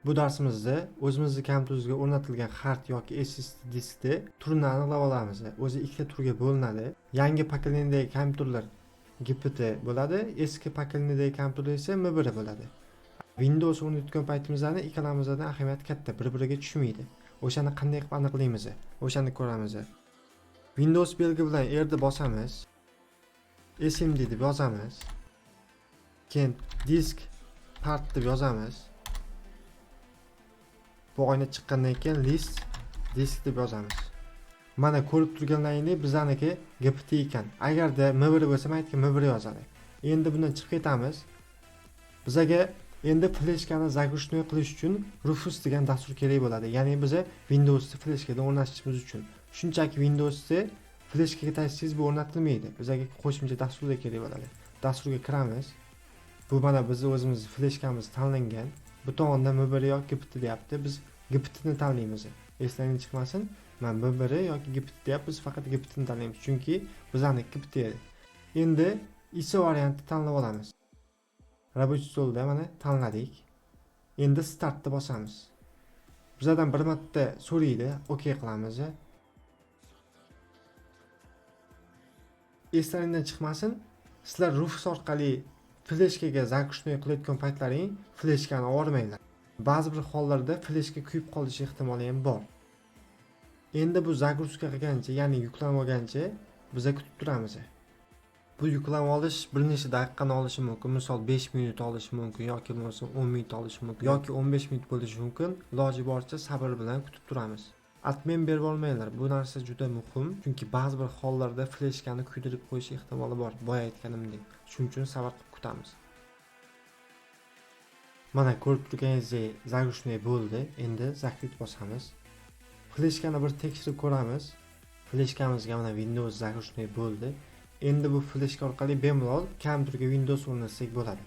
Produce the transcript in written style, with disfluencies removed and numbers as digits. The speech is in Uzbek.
Bu darsimizda o'zimizning kompyuterimizga o'rnatilgan hard yoki SSD diskda turini aniqlab olamiz. O'zi ikkita turga bo'linadi. Yangi pokoleniyadagi kompyuterlar GPT bo'ladi, eski pokoleniyadagi kompyuterlar esa M1 bo'ladi. Windows o'rnatgan paytimizda ikkalamizdan ahamiyati katta, bir-biriga tushmaydi. O'shani qanday qilib aniqlaymiz? O'shani ko'ramiz. Windows belgi bilan erni bosamiz. SMD deb yozamiz. Keyin disk part deb yozamiz. Bu oyna chiqqandan keyin list disk deb yozamiz. Mana ko'rib turganlaringiz bizaniki GPT ekan. Agarda M1 bo'lsa, maytga M1 yozadi. Endi bundan chiqib ketamiz. Bizaga endi fleshkani загруженный qilish uchun Rufus degan dastur kerak bo'ladi. Ya'ni biza Windowsni fleshkaga o'rnatishimiz uchun. Shunchaki Windowsni fleshkaga tashlaysiz bu o'rnatilmaydi. Bizaga qo'shimcha dasturlar kerak bo'ladi. Dasturga kiramiz. Bu mana biz o'zimiz fleshkamiz tanlangan. Bu tomonda M1 yoki GPT deyapti. Biz GPTni tanlaymiz. Eslaringizdan chiqmasin. Men M1 yoki GPT deyapmiz, faqat GPTni tanlaymiz. Chunki bizning GPT edi. Endi ISO variantni tanlab olamiz. Rабочий stolda mana tanladik. Endi startni bosamiz. Bizdan bir marta so'raydi, OK qilamiz. Eslaringizdan chiqmasin, sizlar Rufus orqali fleshkaga загруженный qilayotgan paytlaring fleshkani olmanglar. Ba'zi bir hollarda fleshka kuyib qolish ehtimoli ham bor. Endi bu загрузка qilgancha, ya'ni yuklanib olgancha biza kutib turamiz. Bu yuklanib olish bir necha daqiqani olishi mumkin. Misol 5 minut olishi mumkin yoki bo'lmasa 10 minut olishi mumkin yoki 15 minut bo'lishi mumkin. Iloji boricha sabr bilan kutib turamiz. Admin berib olmanglar. Bu narsa juda muhim, chunki ba'zi bir hollarda fleshkani kuydirib qo'yish ehtimoli bor. Boya aytganimdek. Shuning uchun sabr qilib kutamiz. Mana ko'rib turganingizdek загруженный bo'ldi. Endi zakrit bosamiz. Fleshkani bir tekshirib ko'ramiz. Fleshkamizga mana Windows загруженный bo'ldi. Endi bu fleshka orqali bemalol kompyuterga Windows o'rnatsak bo'ladi.